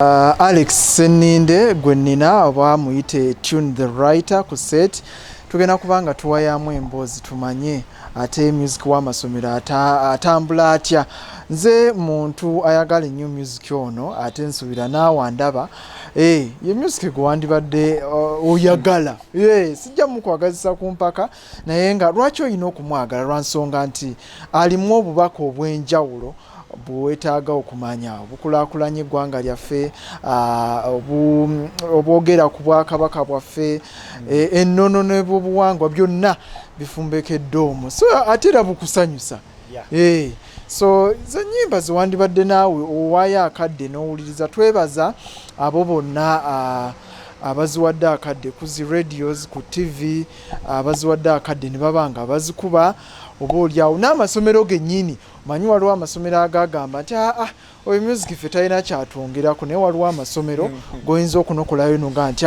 Alex Sseninde gwe nnina oba muyite Tune the Writer ku set tugenda kubanga tuwayamu emboozi tumanye ate music w'amasomero atambula atya. Nze muntu ayagala ennyo music ono ate nsubira naawe ndaba ye music gwe wandibadde oyagala sijja mukwagazisa ku mpaka naye nga lwaki olina okumwagala lwa nsonga nti alimu obubaka obw'enjawulo bwetaaga okumanya obukulaakulanya eggwanga lyaffe obwogera ku bwakabaka bwaffe ennono n'ebyobuwangwa byonna bifumbekedde omwo so ate era bukusanyusa so zo nnyimba ziwandibadde naawe owaayo akadde n'owuliriza twebaza abo bonna abaziwadde akadde ku zi radios ku TV abaziwadde akadde ne babanga abazikuba oba olyawo n'amasomero gennyini manyi waliwo amasomero agagamba nti oyo music ffe talina kyatwongerako naye waliwo amasomero goyinza okunokolayo noga nti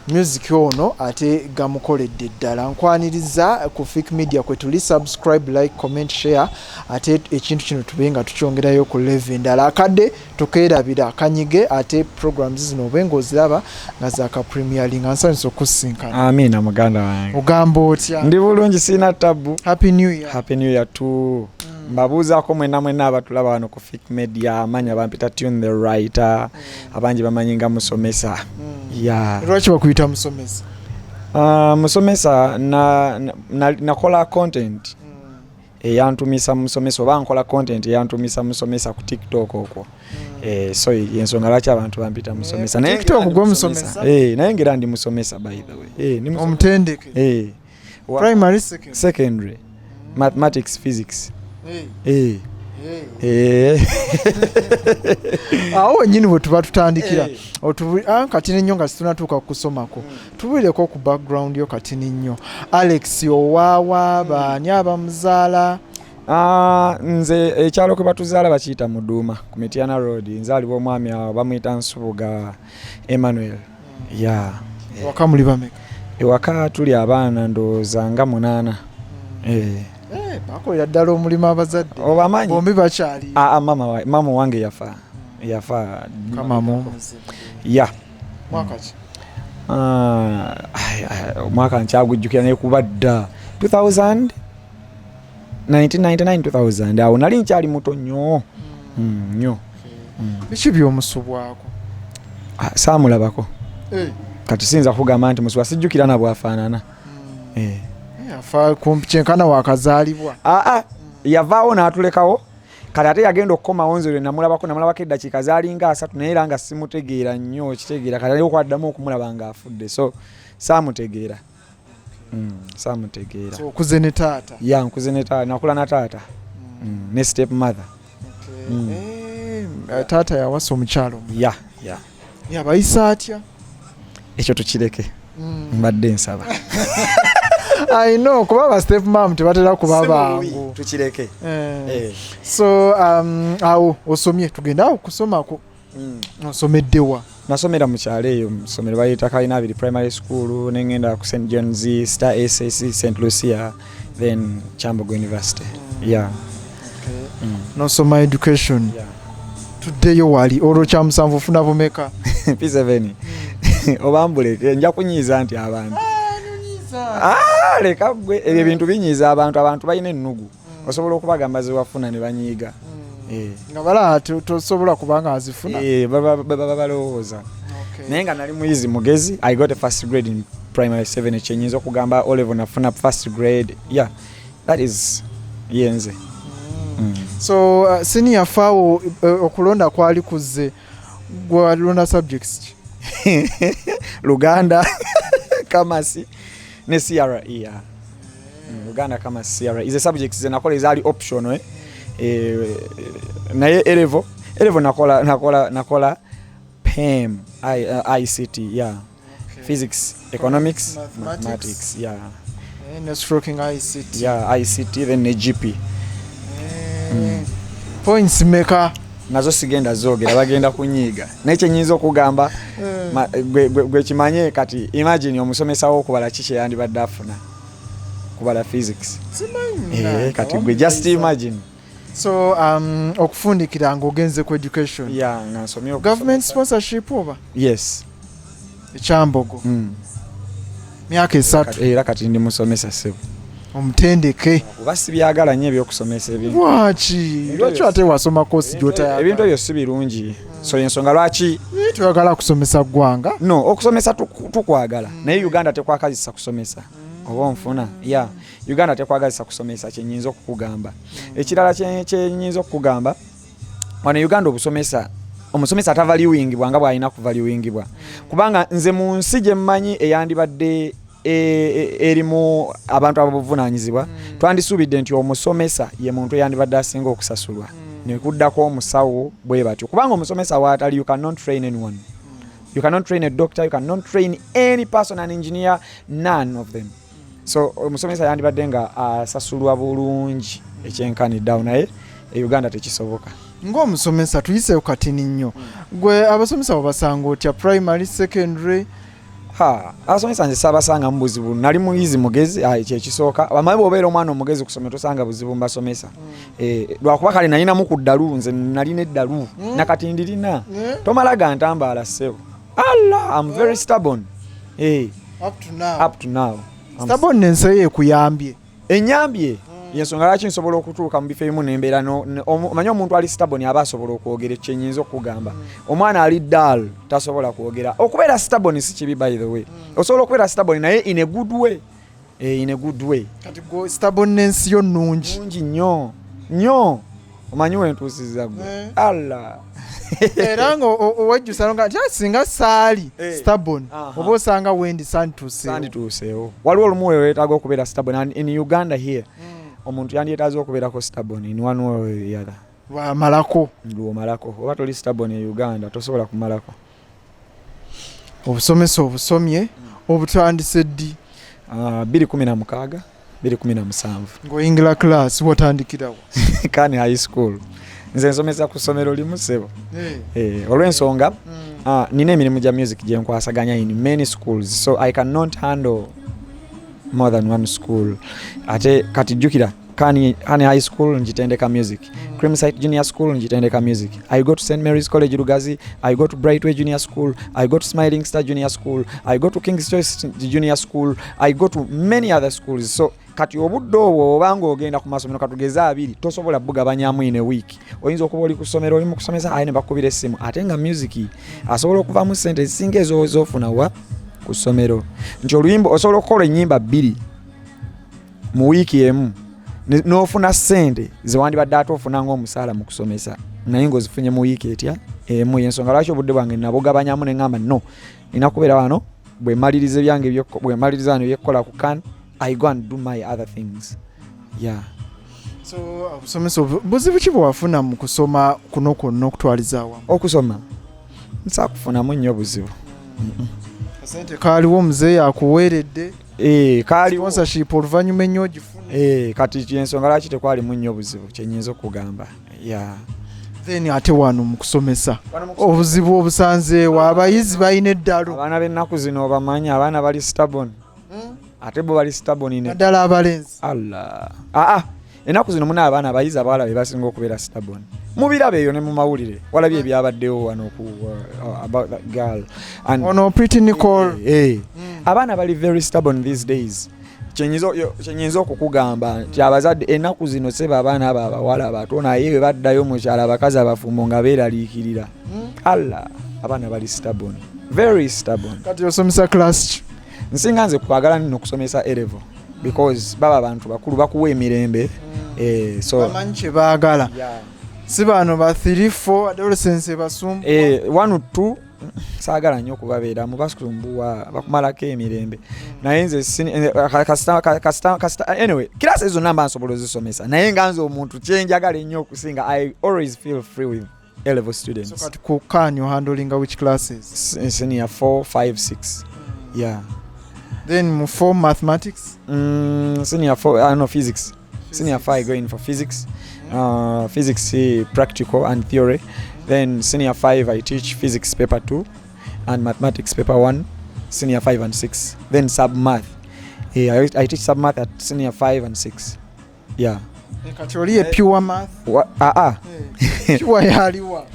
music ono ate gamukoledde ddala. Nkwaniriza ku Fik Media kwe tuli subscribe, like, comment, share ate ekintu kino tube nga tukyongerayo ku level endala akadde tukeerabira kanyige ate programs zino obe ng'oziraba nga zaaka premiering ansanyusa okusinkana. Amina muganda wange. Ogamba otya? Ndi bulungi sina tabu. Happy New Year. Happy New Year too. Mbabuuzaako mwenna abatulaba wano ku Fik Media amanya bampita Tune the Writer abangi bamanyi nga musomesa. Lwaki bakuyita musomesa? Musomesa nakola content eyantumisa musomesa oba nkola content eyantumisa musomesa ku TikTok okwo. So yensonga lwaki abantu bampita musomesa. TikTok gwe musomesa? Naye ngera ndi musomesa by the way. Ni omutendeke. Primary, secondary. Mathematics, physics. Awo nyini bwe tuba tutandikira kati nnyo nga situnatuuka kusomako tubuulireko ku background yo kati nnyo. Alex owaawa baani abamuzaala? Nze ekyalo kwe batuzaala bakiyita Muduuma ku Mityana Road. Nzaalibwa omwami awo bamuyita Nsubuga Emmanuel. Ewaka muli bameka? Ewaka tuli abaana ndowooza nga 8. Bakolera ddala omulimu abazadde obamanyi bombi bakyali. Mama wange yafa kamamu mwaka ki? Mwaka nkyagujjukira naye kuba dda 1999 2000 awo nali nkyali muto nnyo nnyo. Biki by'omusubwako? Saamulabako kati siyinza kugamba nti musubwa sijjukira na bwafaanana. Afa kyenkana wakazaalibwa? Yavaawo n'atulekawo kati ate yagenda okukomawo nze namulabako eddakiika zaalinga 3 naye era nga simutegeera nnyo kitegeera kati alina okwaddamu okumulaba ng'afudde so saamutegeera. Saamutegeera. So okuze ne taata? Nkuze ne taata, nakula na taata ne step mother. Taata yawasa omukyalo? Yabayisa atya? Ekyo tukireke mbadde nsaba. I know kuba ba step mom tebatera kuba bangu tukireke. So awo osomye tugenda okusomako. Osomeddewa? Nasomera mu kyalo eyo musomero bayita Kalinabiri Primary School nengenda ku St John's Star SSC St Lucia then Chambogo University. Nosoma education? Tuddeyo wali olwo kya musanvu ofuna bumeka? P7 obambuleke nja kunyiiza nti abantu leka gwe ebyo bintu binyiiza abantu balina ennugu osobola okubagamba ze wafuna ne banyiiga nga bala tosobola kubanga azifuna balowooza. Naye nga nali muyizi mugezi. I got a first grade in primary 7 ekyenyinza okugamba O level nafuna first grade. That is yenze. So senior faawo okulonda kwali kuzze gwalonda subjects ki? Luganda Kamasi ne CRE. Luganda kama CRE is a subject ze nakola ezali optional naye elevo nakola PEM ICT physics economics mathematics and stroking ICT ICT then ne GP. Points maker nazo sigenda zogera bagenda kunyiga nekye nyinzo okugamba gwe kimanye kati imagine omusomesa wo kubala kiki yandibadde afuna kubala physics kati gwe just imagine So okufundikira ng'ogenze ku education. Yeah, nasomye Government sponsorship oba? Yes. Ekyambogo. Myaka 3. Era kati ndi musomesa sebo. Omutendeke. Kuba sibyagala nnyo ebyokusomesa ebintu. Lwaki? Lwaki ate wasoma course gy'otayagala? Ebintu ebyo si birungi. So ensonga lwaki tuyagala kusomesa ggwanga? No, okusomesa tukwagala. Naye Uganda tekwakazisa kusomesa. Oba nfuna. Yeah. Uganda tekwagazisa kusomesa kyenyinza okukugamba. Ekirala kyenyinza okukugamba, wano Uganda omusomesa atavaluingibwa nga bw'alina kuvaluingibwa. Kubanga nze mu nsi gye mmanyi eyandibadde erimu abantu abavunaanyizibwa, twandisuubidde nti omusomesa ye muntu eyandibadde asinga okusasulwa. Ne kuddako omusawo bwe batyo. Kubanga omusomesa waatali, you cannot train anyone. You cannot train a doctor, you cannot train any person, an engineer, none of them. So omusomesa yandibadde nga asasulwa bulungi ekyenkaniddawo, naye Uganda tekisoboka. Ng'omusomesa tuyiseeyo katini nnyo. Gwe abasomesa babasanga otya primary, secondary? Abasomesa nze saabasanga mu buzibu. Nali muyizi mugezi kyekisooka. Bamaye bw'obeera omwana omugezi ku ssomero tosanga buzibu mbasomesa. Lwakuba kale nalinamu ku ddalu, nze nalina eddalu nakati ndirina. Tomala gantambaala ssebo. Allah, I'm very stubborn. Up to now. Stubbornness ekuyambye. Enyambye. Yensonga lwaki nsobola okutuuka mu bifo ebimu nembeera omanyi omuntu ali stubborn aba asobola okwogera ekyenyinza okugamba. Omwana ali dull tasobola kwogera. Okubeera stubborn si kibi, by the way. Osobola okubeera stubborn naye in a good way. In a good way. Kati go stubbornness yo nnungi. Nnungi nnyo. Omanyi wentuusiza gwe. Allah. Era ng'owejjusa nga singa saali stubborn oba osanga wendi sandituuseewo. Waliwo olumu weetaaga okubeera stubborn. In Uganda here, omuntu yandyetaaze okubeerako stubborn in one way or the other. Wamalako. Omalako. Oba toli stubborn in Uganda tosobola kumalako. Obusomesa obusomye obutandise ddi? 2016 2017. Ng'oyingira class watandikirawo? Kani high school. Nze nsomesa ku ssomero limu ssebo. Olw'ensonga nina emirimu gya music gye nkwasaganya in many schools, so I cannot handle more than one school. Ate kati jjukira Kani high school njitendeka music, Creamsite junior school njitendeka music, I go to St. Mary's College Lugazi, I go to Brightway junior school, I go to Smiling Star junior school, I go to King's Choice junior school, I go to many other schools. So kati obudde obwo obanga ogenda ku masomero katugeza abiri tosobola bugabanyamu in a week. Oyinza okuba oli ku ssomero oli mu kusomesa ayi ne bakubira essimu ate nga music asobola okuvaamu ssente ezisinga ez'ofuna wa ku ssomero. Nti oluyimba osobola okukola ennyimba bbiri mu wiiki emu n'ofuna ssente ze wandibadde ate ofuna ng'omusaala mu kusomesa naye ng'ozifunye mu wiiki etya emu. Y'ensonga lwaki obudde bwange nabugabanyamu ne ngamba no, nina kubeera wano bwe mmaliriza ebyange bwe mmaliriza wano ebyekkola ku kan I go and do my other things. Yeah. So obusomesa buzibu ki bwafuna mu kusoma kuno kwonna okutwaliza awamu? Okusoma nsa kufunamu nnyo buzibu. Kasente kaaliwo muzeeyi akuweeredde. Kaaliwo sponsorship oluvannyuma ennyo ogifuna. Kati ensonga lwaki tekwalimu nnyo buzibu kyenyinza okugamba. Yeah. Then ate wano mu kusomesa obuzibu obusanzeewo abayizi balina eddalo. Abaana b'ennaku zino obamanyi abaana bali stubborn. Ate bo bali stubborn naddala abalenzi. Allah. Ennaku zino muna abaana abayizi abawala be basinga okubeera stubborn. Mubirabe eyo ne mu mawulire walabye ebyabaddewo wano ku about that girl and ono Pretty Nicole. Abaana bali very stubborn these days. Kyenyizo okukugamba nti abazadde ennaku zino seba abaana abo abawala abato naye bwe baddayo mu kyalo abakazi abafumbo nga beeraliikirira. Allah, abaana bali stubborn, very stubborn. Kati osomesa class ki? Nsinga nze kwagala nno okusomesa A-level because baba abantu bakulu bakuwa emirembe. So bamanyi kye baagala. Si bano ba 3-4 adolescents basumbu. 1 or 2 saagala nnyo okubabeera mu basumbuwa bakumalako emirembe. Naye nze anyway kilasi ezo namba nsobola ozisomesa naye nga nze omuntu kyenjagala ennyo okusinga I always feel free with A-level students. So kati ku can you handling which classes? Senior 4, 5, 6. Yeah. Then for mathematics? Senior 4, no, physics. Senior 5 going for physics. Physics practical and theory. Then senior 5 I teach physics paper 2 and mathematics paper 1, senior 5 and 6. Then sub math. I teach sub math at senior 5 and 6. Yeah. kati oli pure math pure yaliwa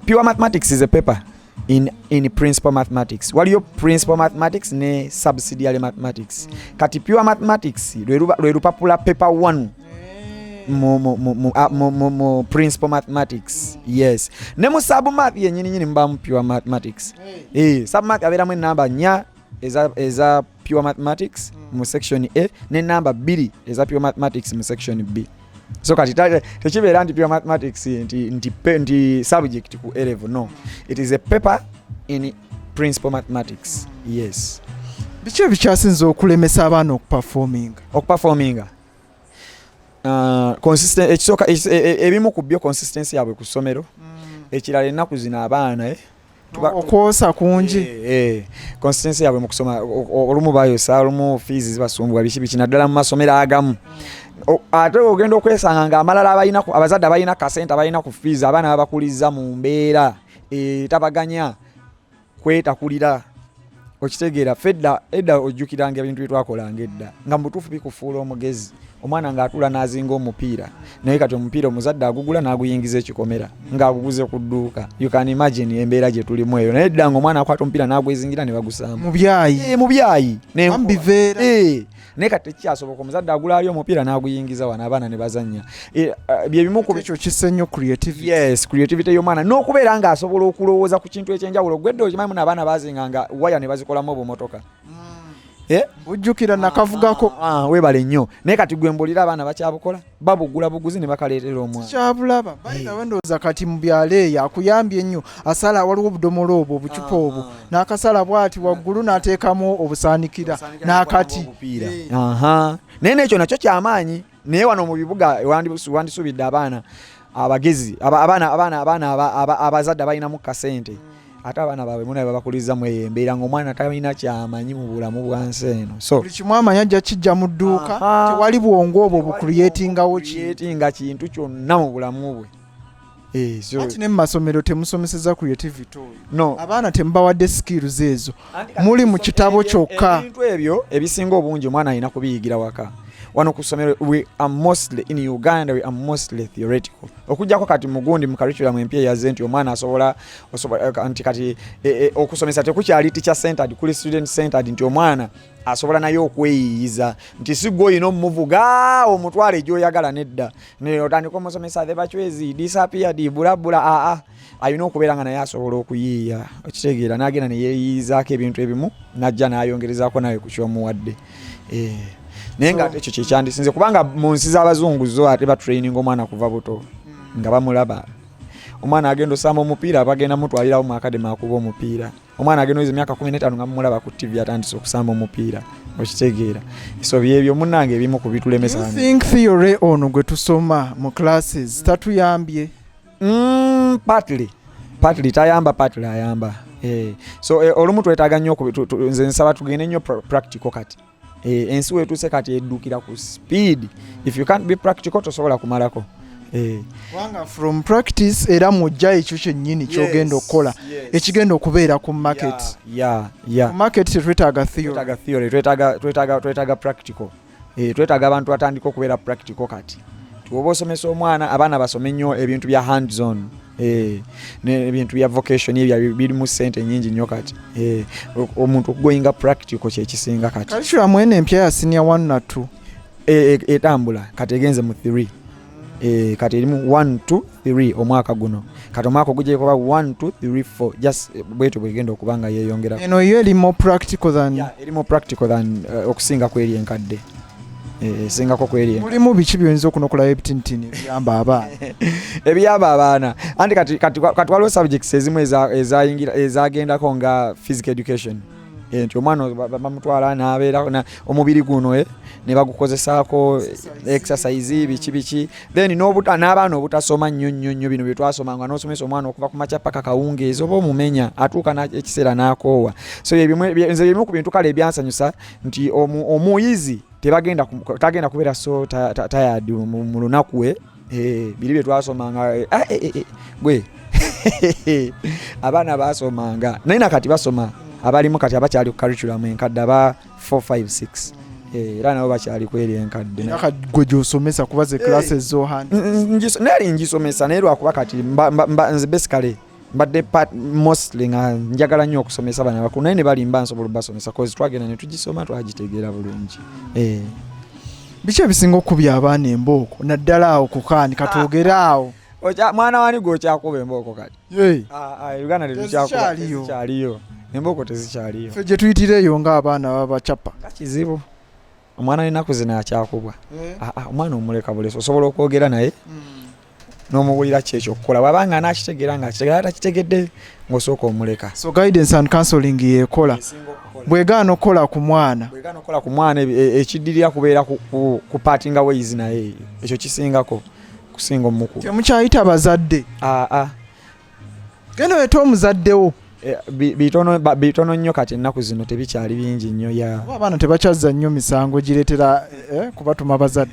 pure mathematics is a paper in principal mathematics. Waliyo principal mathematics ne subsidiary mathematics. Kati pure mathematics lwe lupapula paper 1 mu principal mathematics. Yes. Ne mu sub math yenyini mba mu pure mathematics. Sub math aberamu enamba 4 eza pure mathematics mu section A ne namba 2 eza pure mathematics mu section B. So kati tekibeera nti pure mathematics nti subject ku A level. No, it is a paper in principal mathematics. Yes. Biki ebikyasinza okulemesa abaana okuperforminga consistent ekisooka ebimu ku byo consistency yabwe ku ssomero. Ekirala ennaku zino abaana okwosa kungi consistency yabwe mu kusoma olumu bayosa olumu fees zibasumbwa biki naddala mu masomero agamu. Ate ogenda okwesanga nga amalala abazadde abalina kasente abalina ku fees abaana babakuliza mu mbeera tabaganya kwetakulira. Okitegeera fedda edda ojjukiranga ebintu byetwakolanga edda nga mutuufu bikufuula omugezi omwana ng'atula n'azinga omupiira naye kati omupiira omuzadde agugula n'aguyingiza ekikomera ng'aguguze ku dduuka. You can imagine embeera gye tulimu eyo. Naye edda ng'omwana akwata omupiira n'agwezingira ne bagusaamu mu byayi ambiveera naye kati tekyasoboka omuzadde agulaali omupiira n'aguyingiza wano abaana ne bazannya. Bye bimu ku ekyo kisse nnyo creativity. Yes, creativity y'omwana n'okubeera ng'asobola okulowooza ku kintu ekyenjawulo. Gwedde okimanyi muno abaana bazinganga waya ne bazikolamu obumotoka. Bujjukira nakavugako weebale nnyo. Naye kati gwe mbuulira abaana bakyabukola babugula buguzi ne bakaleetera omwana. Kyabulaba bayita wendooza kati mu byalo eyo akuyambye nnyo asala waliwo obudomola obwo obucupa obwo n'akasala bw'ati waggulu n'ateekamu obusaanikira n'akati. Naye n'ekyo nakyo kyamaanyi. Naye wano mu bibuga wandisuubidde abaana abagezi abaana abazadde abalinamu kasente ate abaana baabwe muna babakulizamu eyo embeera ng'omwana talina kyamanyi mu bulamu bwansi eno. So buli kimu amanya ajja kijja mu dduuka tewali bwongo obwo bucreatingawo kintu kyonna mu bulamu bwe. Ati ne mu masomero temusomeseza creativity no. Abaana temubawadde skills ezo muli mu kitabo kyokka. Ebintu ebyo ebisinga obungi omwana alina kubiyigira waka. Wano ku ssomero we are mostly in Uganda we are mostly theoretical. Okujjako kati mugundi mu curriculum empya yaze nti omwana asobola anti kati okusomesa tekukyali teacher centered kuli student centered nti omwana asobola nayo okweyiyiza nti sigwo ino muvuga omutwale gy'oyagala nedda ne otandika omusomesa the bachwezi disappeared bulabula ayina okubeera nga naye asobola okuyiiya. Okitegeera n'agenda ne yeeyiyizaako ebintu ebimu n'ajja n'ayongerezaako nawe ku kyomuwadde. Naye nga ekyo kyekyandisinze kubanga mu nsi z'abazungu zo ate batraining omwana kuva buto nga bamulaba. Omwana agenda osamba omupiira bagenda mutwalirawo mu akademi akuba omupiira. Omwana agenda oyeza emyaka 15 nga mumulaba ku TV atandise okusamba omupiira. Okitegeera. So byebyo munnange ebimu ku bitulemesa. You think theory ono gwe tusoma mu classes tatuyambye? Partly tayamba partly ayamba. So olumu twetaaga nnyo nze nsaba tugende nnyo practical kati. Ensi wetuuse kati eddukira ku speed. If you can't be practical tosobola kumalako. Wanga from practice era mujja ekyo kyennyini kyogenda okukola ekigenda okubeera ku market. Ku market twetaaga theory. Twetaaga practical. Twetaaga abantu batandika okubeera practical kati. Tuoba osomesa omwana abaana basome nnyo ebintu bya hands on. N'ebintu bya vocation ebyo birimu ssente nnyingi nnyo kati. Omuntu okugoyinga practical kyekisinga kati. Curriculum eno empya ya senior 1 na 2 etambula kati egenze mu 3. Kati erimu 1 2 3 omwaka guno. Kati omwaka ogujja kuba 1 2 3 4 just bwetyo bwegenda okubanga yeeyongera. Eno yo eri more practical than eri more practical than okusinga kweri enkadde. Singako kweri. Mulimu biki byonzo okunokola ebitintini byamba abaana. Ebiyamba abaana. Andi kati waliwo subjects ezimu ezagendako nga physical education. Nti omwana bamutwala n'abeera omubiri guno ne bagukozesaako exercise biki then n'abaana obutasoma nnyo bino bye twasomanga n'osomesa omwana okuva ku makya paka kawungeezi oba omumenya atuuka ekiseera n'akoowa. So nze bimu ku bintu kale ebyansanyusa nti omuyizi tagenda kubeera so tired mu lunaku we. Biri bye twasomanga gwe abaana basomanga naye nakati basoma abalimu kati abakyali ku curriculum enkadde aba 4 5 6 era nabo bakyali kweri enkadde gwe gy'osomesa kuba ze classes z'ohandi nali ngisomesa naye lwakuba kati nze basically mbadde mostly nga njagala nnyo okusomesa bana bakulu naye ne balimba nsobola basomesa cause twagenda ne tugisoma twagitegeera bulungi. Biki ebisinga okubya abaana embooko naddala awo ku kaani katwogera awo mwana wani gw'okyakuba embooko kati Uganda tezikyaliyo embooko tezikyaliyo ffe gye tuyitireeyo ng'abaana babacapa kizibu omwana w'ennaku zino akyakubwa omwana omuleka buleso osobola okwogera naye n'omubulira kyekyo okukola bwabanga anakitegeera ng'akitegeera atakitegedde ng'osooka omuleka. So guidance and counseling yeekola bwegaana okukola ku mwana ekiddirira kubeera ku parting ways naye ekyo kisingako kusinga omukulu. Temukyayita bazadde genda weta omuzaddewo bitono nnyo kati ennaku zino tebikyali bingi nnyo abaana tebakyazza nnyo misango gireetera kubatuma bazadde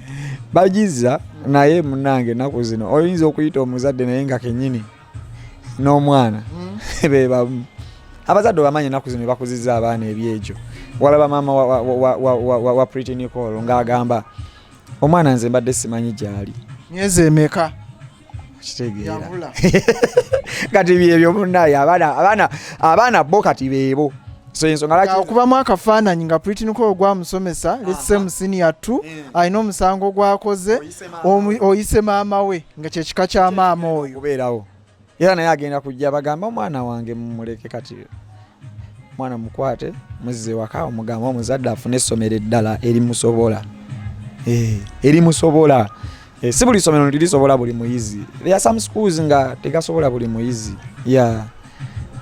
bagiza naye munange ennaku zino oyinza okuyita omuzadde naye nga kennyini n'omwana bebamu abazadde bamanyi ennaku zino bakuzizza abaana ebyekyo walaba maama wa Pretty Nicole ng'agamba omwana nze mbadde simanyi gyali myezi emeka kitegeera kati byebyo munnaye abaana bo kati beebo so ensonga laki okubamu akafaananyi nga Pretty Nicole gwamusomesa let's say mu senior 2 alina omusango gwakoze oyise maama we nga kyekika kya maama oyo kubeerawo era naye agenda kujja bagamba omwana wange mumuleke kati mwana mukwate muzze waka omugamba omuzadde afune essomero eddala erimusobola erimusobola si buli somero lirisobola buli muyizi. There are some schools nga tegasobola buli muyizi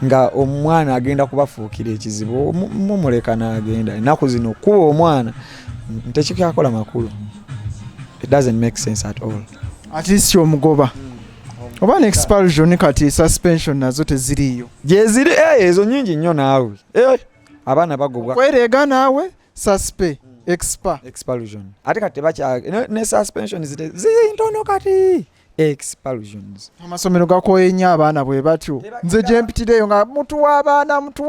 nga omwana agenda kubafuukira ekizibu mumuleka n'agenda ennaku zino kuba omwana tekikyakola makulu. It doesn't make sense at all. At least omugoba oba ne expulsion kati suspension nazo teziriyo gyeziri ezo nyingi nnyo naawe abaana bagobwa kwereega naawe suspe expulsion ate kati tebakya ne suspension zintono kati expulsions. Amasomero gakoye nnyo abaana bwe batyo nze gye mpitireyo nga mutu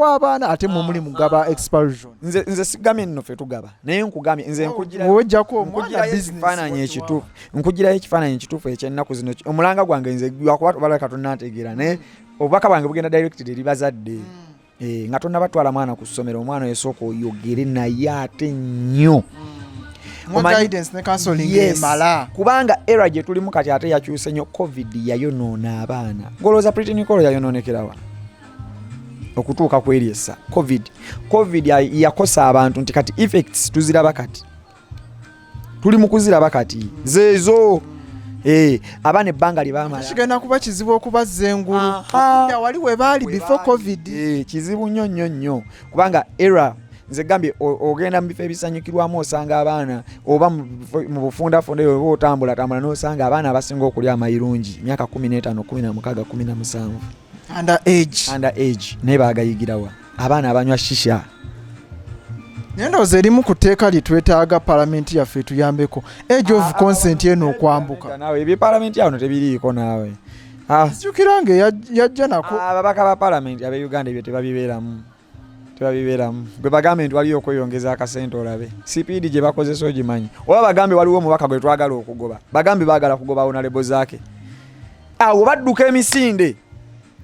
w'abaana ate mwe muli mugaba expulsion. Nze sigamye nno ffe tugaba naye nkugambye nze nkugirayo ekifaananyi ekituufu eky'ennaku zino omulanga gwange nze gwakuba balaka tonnategeera naye obubaka bwange bugenda directed eri bazadde nga tonnabatwala mwana ku ssomero omwana esooka oyogere naye ate nnyo guidance ne counseling emala kubanga era gye tulimu kati ate yakyuse nnyo covid yayonoona abaana golooza Pretty Nicole yayonoonekerawa okutuuka kweryesa covid yakosa abantu nti kati effects tuziraba kati tuli mu kuziraba kati zeezo abaana ebbanga lye baamala kigenda kuba kizibu okubazza engulu wali we baali before covid kizibu nnyo kubanga era nze gambye ogenda mu bifo ebisanyukirwamu osanga abaana oba mu bufundafunda oba otambula n'osanga abaana abasinga okulya amayirungi myaka 15 16 17 under age naye baagayigirawa abaana abanywa shisha. Ndowooza erimu ku tteeka lye twetaaga palamenti yaffe tuyambeko age of consent eno okwambuka naawe ebyo palamenti awo tebiriiko naawe sijukira nga yajja nako ababaka ba palamenti ab'e Uganda ebyo tebabibeeramu gwe bagambe nti waliyo okweyongeza akasente olabe sipiidi gye bakozesa ogimanyi oba bagambe waliwo omubaka gwe twagala okugoba bagambe baagala kugoba Hon Zaake awo badduka emisinde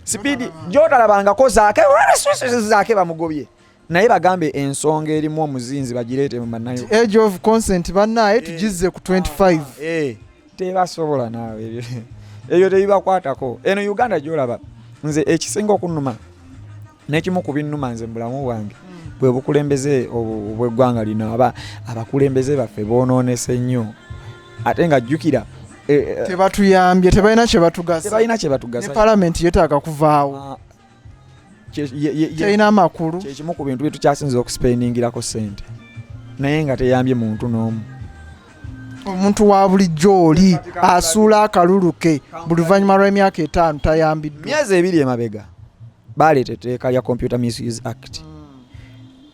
sipiidi gyotalabangako Zaake bamugobye naye bagambe ensonga erimu omuzinzi bagireete mu bannayo age of consent bannaye tugizze ku 25 tebasobola naawe ebyo tebibakwatako eno Uganda gyolaba nze ekisinga okunuma n'ekimu ku binnuma nze mu bulamu bwange bwe bukulembeze obw'eggwanga lino abakulembeze baffe boonoonese nnyo ate nga jjukira tebatuyambye tebalina kye batugasa ne palamenti yeetaaga kuvaawo terina amakulu kyekimu ku bintu byetukyasinza okuspendingirako ssente naye nga teyambye muntu n'omu omuntu wa bulijjo oli asuula akalulu ke buli luvannyuma lw'emyaka 5 tayambiddwa myezi 2 emabega baleeta etteeka lya Computer Misuse Act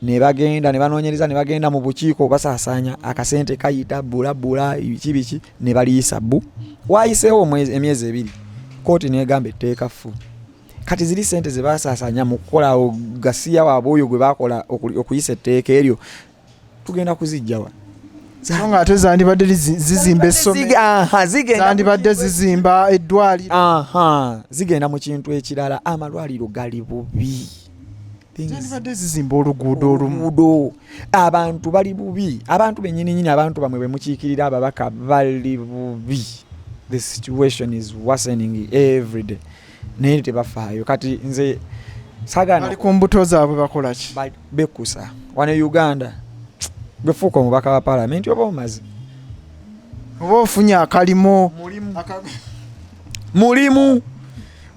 ne bagenda ne banoonyereza ne bagenda mu bukiiko basaasaanya akasente kayita bula biki ne baliyisa waayiseewo emyezi 2 kooti negamba etteeka ffu kati ziri sente ze basaasaanya mu kukola gasiya waabwe oyo gwe bakola okuyisa etteeka eryo tugenda kuzijjawa songa ate zandibadde zizimba essomero zandibadde zizimba eddwaliro zigenda mu kintu ekirala. Amalwaliro gali bubi, zandibadde zizimba oluguudo olumu. Abantu bali bubi, abantu bennyini abantu bamwe bemukiikirira ababaka bali bubi. The situation is worsening every day. Naye tebafaayo. Kati nze sagana bali ku mbuto zaabwe bakola ki? Bekusa wane Uganda befuuka omubaka wa palamenti oba omaze oba ofunye akalimo mulimu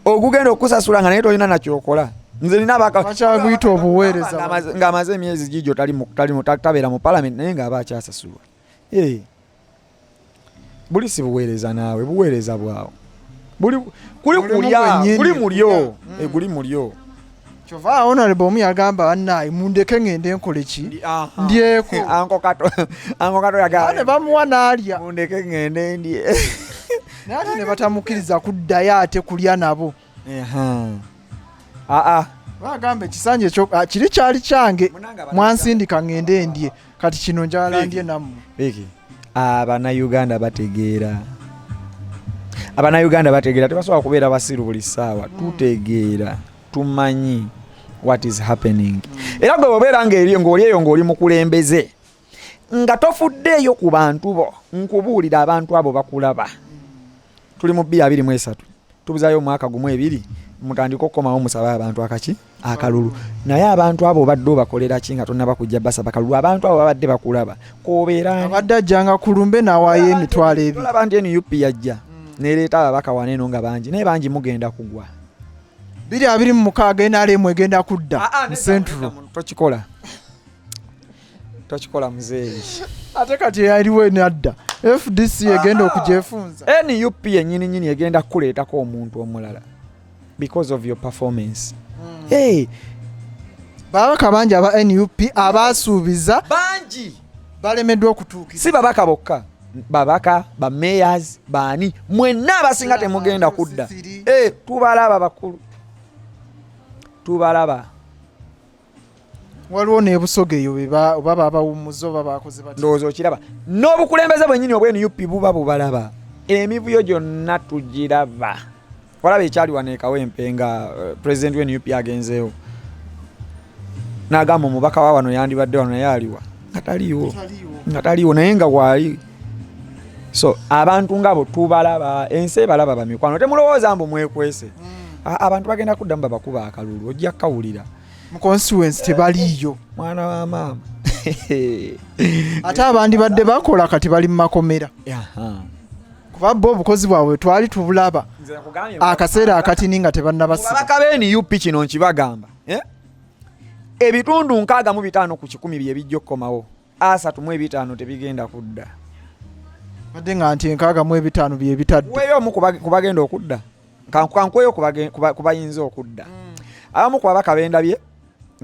ogugenda okusasula nga naye tolina nakyokola. Nze nina bakyaguyita obuweereza ng'amaze emyezi gijo tabeera mu palamenti naye ng'aba akyasasulwa. Buli si buweereza naawe, buweereza bwawo kuli mulyo guli mulyo. Kyova honorable omu yagamba bannaye mundeke ngende nkole ki ndyeko anko kato yagamba ne bamuwa n'alya mundeke ngende ndye naye ate ne batamukiriza kuddayo ate kulya nabo. Bagamba ekisanja ekyo kiri kyali kyange mwansindika ngende ndye kati kino njala ndye nammwe. Abannayuganda bategeera tebasobola kubeera basiru buli ssaawa. Tutegeera tumanyi what is happening. Era gwe obeera ng'oli eyo ng'oli mukulembeze nga tofuddeeyo ku bantu bo, nkubuulira abantu abo bakulaba. Tuli mu 2023 tubuzaayo omwaka gumu 2 mutandika okukomawo musabe abantu akalulu. Naye abantu abo badde obakolera ki nga tonna bakujja basaba kalulu? Abantu abo babadde bakulaba k'obeera abadde ajjanga kulumbe n'awaayo emitwalo 2. Olaba nti NUP yajja nereeta ababaka waneeno nga bangi naye bangi mugenda kugwa. 2026 NRM egenda kudda mu Central. Tochikola mzee. Ate kati yaliwe nadda FDC egenda okugyefunza. NUP yennyini egenda kuleetako omuntu omulala because of your performance. Babaka bangi aba NUP abaasuubiza bangi balemeddwa okutuukira. Si babaka bokka, babaka ba mayors baani mwenna abasinga temugenda kudda. Tubalaba bakulu, tubalaba. Waliwo n'ebusogeyo oba babawummuza oba bakoze bati ndowooza okiraba n'obukulembeze bwennyini obwa NUP buba bubalaba. Emivuyo gyonna tugiraba. Walaba ekyali wano ekawempe nga president wa NUP agenzeewo n'agamba omubaka wa wano yandibadde wano naye aliwa nga taliiwo naye nga waali. So abantu ngabo tubalaba, ensi ebalaba bamikwano. Temulowooza mbu mwekwese. Abantu bagenda kuddamu babakuba akalulu ojja kawulira mu constituency tebaliyo mwana wa maama. Ate abandi badde bakola kati bali mu makomera. Kuba bo obukozi bwabwe twali tubulaba akaseera akatini nga tebannabasiba. Ababaka b'NUP kino nkibagamba ebitundu 65 ku 100 bye bijja okkomawo, 35 tebigenda kudda. Badde nga nti 65 bye bitadde. Weeyo omu kubagenda okudda kankweyo kubayinza okudda. Abamu ku babaka bendabye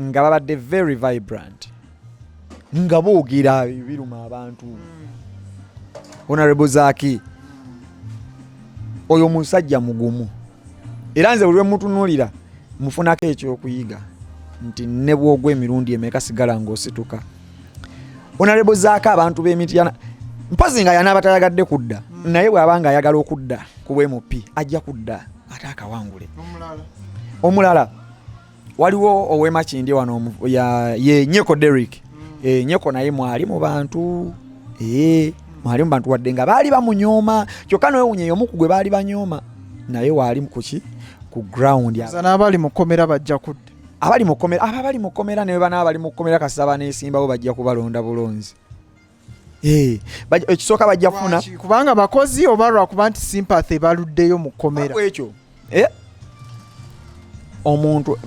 nga babadde very vibrant nga boogera biruma abantu. Honorable Zaake oyo musajja mugumu era nze buli mutunuulira mufunako ekyokuyiga nti ne bwogwa emirundi emeka sigala ng'osituka. Honorable Zaake abantu b'emityana mpozi nga yana batalagadde kudda naye bw'abanga ayagala okudda ku MP ajja kudda ate akawangule. Omulala waliwo ow'Emakindi wano ye Nyeko Derrick. Nyeko naye mwali mu bantu mwali mu bantu wadde nga baali bamunyooma kyokka nawe wunyeyo omu ku gwe baali banyooma naye waali kuki ku ground. N'abali mu kkomera bajja kudda. Abali mu kkomera ne bana abali mu kkomera kasaba n'esimbawo bajja kubalonda bulonzi. Ekisooka bajja kufuna kubanga bakozi oba lwakuba nti sympathy baluddeyo mu kkomera. Ekyo omuntu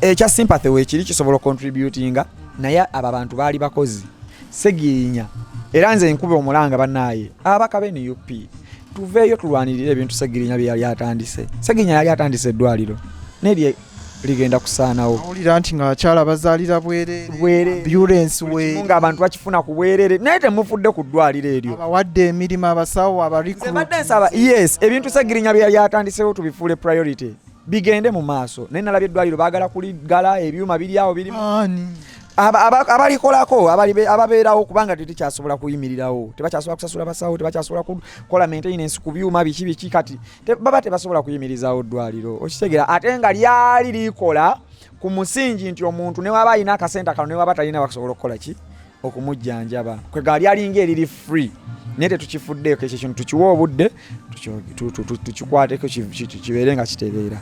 ekya sympathy weekiri kisobola contributinga naye abo abantu baali bakozi Segirinya era nze nkube omulanga bannaaye ababaka b'NUP tuveeyo tulwanirire ebintu Segirinya bye yali atandise. Segirinya yali atandise eddwaliro naye ligenda kusaanawo. Awulira nti nga abakyala bazaalira bwerere ambulance nga abantu bakifuna ku bwerere naye temufudde ku ddwaliro eryo. Abawadde emirimu abasawo yes ebintu Segirinya bye yali atandisewo tubifuule priority bigende mu maaso. Naye nalabye eddwaliro baagala kuligala ebyuma biri awo birimu abalikolako ababeerawo kubanga tetukyasobola kuyimirirawo tebakyasobola kusasula basawo tebakyasobola kukola maintenance ku byuma biki kati baba tebasobola kuyimirizaawo ddwaliro okitegeera ate nga lyali likola ku musingi nti omuntu ne waba alina akasente kano ne waba talina bakusobola okukola ki okumujjanjaba kwega lyalinga eriri free naye tetukifuddeeko ekyo kintu tukiwa obudde tukikwateko kibeere nga kitereera.